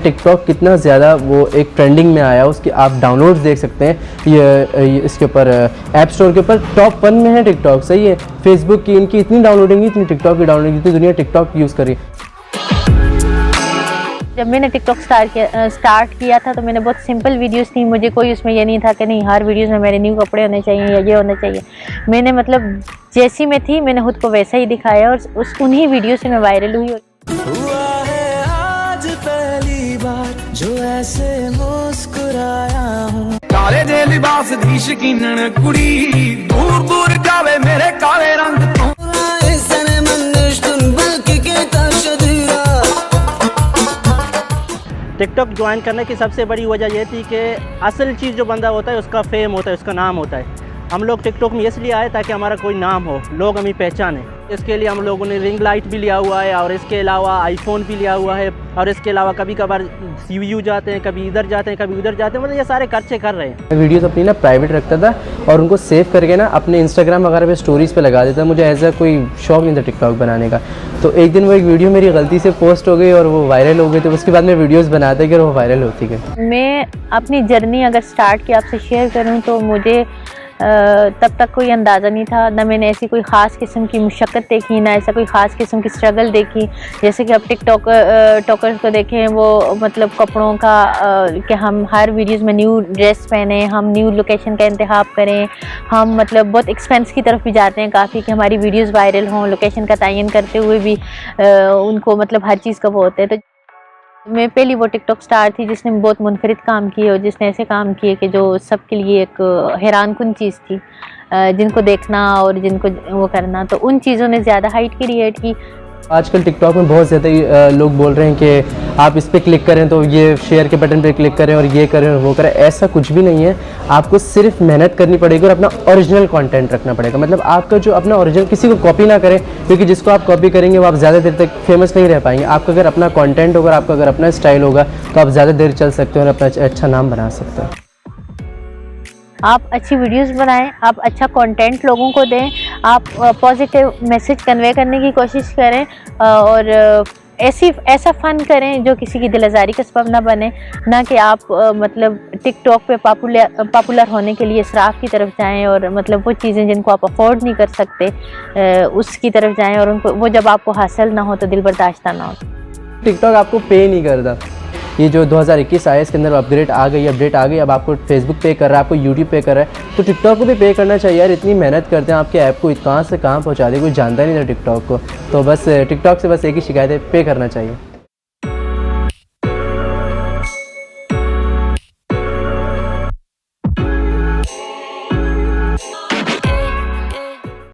TikTok कितना ज़्यादा वो एक ट्रेंडिंग में आया, उसकी आप डाउनलोड्स देख सकते हैं। ये इसके ऊपर ऐप स्टोर के ऊपर टॉप 1 में है टिकटॉक, सही है। फेसबुक की इनकी इतनी डाउनलोडिंग, इतनी टिकटॉक की डाउनलोडिंग, इतनी दुनिया टिकटॉक यूज़ कर रही है। जब मैंने टिकटॉक स्टार्ट किया था तो मैंने बहुत सिंपल वीडियोस थी, मुझे कोई उसमें ये नहीं था कि नहीं हर वीडियोस में मेरे न्यू कपड़े होने चाहिए या ये होना चाहिए। मैंने मतलब जैसी मैं थी मैंने खुद को वैसा ही दिखाया और उन्हीं वीडियो से मैं वायरल हुई। हुआ है आज पहली बार जो ऐसे मुस्कुराया हूँ। काले दे लिबास दी शकीनन कुड़ी, दूर दूर जावे मेरे काले रंग तो। टिकटॉक ज्वाइन करने की सबसे बड़ी वजह यह थी कि असल चीज़ जो बंदा होता है उसका फेम होता है, उसका नाम होता है। हम लोग टिकटॉक में इसलिए आए ताकि हमारा कोई नाम हो, लोग हमें पहचाने। इसके लिए हम लोगों ने रिंग लाइट भी लिया हुआ है और इसके अलावा आईफोन भी लिया हुआ है और इसके अलावा कभी कभार CU जाते हैं, कभी इधर जाते हैं, कभी उधर जाते हैं, मतलब ये सारे खर्चे कर रहे हैं। वीडियोस अपनी ना प्राइवेट रखता था और उनको सेव करके ना अपने इंस्टाग्राम वगैरह पे स्टोरीज़ पे लगा देता। मुझे ऐसा कोई शौक नहीं था टिकटॉक बनाने का। तो एक दिन वो एक वीडियो मेरी गलती से पोस्ट हो गई और वो वायरल हो गई, तो उसके बाद मैं वीडियोज़ बनाता गया और वो वायरल होती गई। मैं अपनी जर्नी अगर स्टार्ट की आपसे शेयर करूं तो मुझे तब तक कोई अंदाज़ा नहीं था, ना मैंने ऐसी कोई ख़ास किस्म की मुशक्क़त देखी, ना ऐसा कोई ख़ास किस्म की स्ट्रगल देखी। जैसे कि अब टॉकर्स को देखें, वो मतलब कपड़ों का कि हम हर वीडियोस में न्यू ड्रेस पहने, हम न्यू लोकेशन का इंतखाब करें, हम मतलब बहुत एक्सपेंस की तरफ भी जाते हैं काफ़ी कि हमारी वीडियोस वायरल हों। लोकेशन का तयन करते हुए भी उनको मतलब हर चीज़ का वो होता है। तो मैं पहली वो टिकटॉक स्टार थी जिसने बहुत मुनफरिद काम किए और जिसने ऐसे काम किए कि जो सबके लिए एक हैरानकुन चीज़ थी, जिनको देखना और जिनको वो करना, तो उन चीज़ों ने ज़्यादा हाइट क्रिएट की। आजकल टिकटॉक में बहुत ज़्यादा लोग बोल रहे हैं कि आप इस पर क्लिक करें तो ये शेयर के बटन पे क्लिक करें और ये करें और वो करें। ऐसा कुछ भी नहीं है। आपको सिर्फ मेहनत करनी पड़ेगी और अपना ओरिजिनल कंटेंट रखना पड़ेगा। मतलब आपका जो अपना ओरिजिनल, किसी को कॉपी ना करें, क्योंकि जिसको आप कॉपी करेंगे वो आप ज़्यादा देर तक फेमस नहीं रह पाएंगे। आपका अगर अपना कंटेंट होगा, आपका अगर अपना स्टाइल होगा तो आप ज़्यादा देर चल सकते हो और अपना अच्छा नाम बना सकते हो। आप अच्छी वीडियोस बनाएं, आप अच्छा कंटेंट लोगों को दें, आप पॉजिटिव मैसेज कन्वे करने की कोशिश करें और ऐसा फ़न करें जो किसी की दिलआज़ारी का सबब ना बने, ना कि आप मतलब टिकटॉक पे पॉपुलर होने के लिए इसराफ की तरफ जाएं और मतलब वो चीज़ें जिनको आप अफोर्ड नहीं कर सकते उसकी तरफ जाएं और उनको वो जब आपको हासिल ना हो तो दिल बर्दाश्त ना हो। टिकटॉक आपको पे नहीं करता। ये जो 2021 आया इसके अंदर अपडेट आ गई। अब आपको फेसबुक पे कर रहा है, आपको यूट्यूब पे कर रहा है, तो टिकटॉक को भी पे करना चाहिए यार। इतनी मेहनत करते हैं आपके ऐप को कहाँ से कहाँ पहुँचा दे, कोई जानता नहीं था टिकटॉक को। तो बस टिकटॉक से बस एक ही शिकायत है, पे करना चाहिए।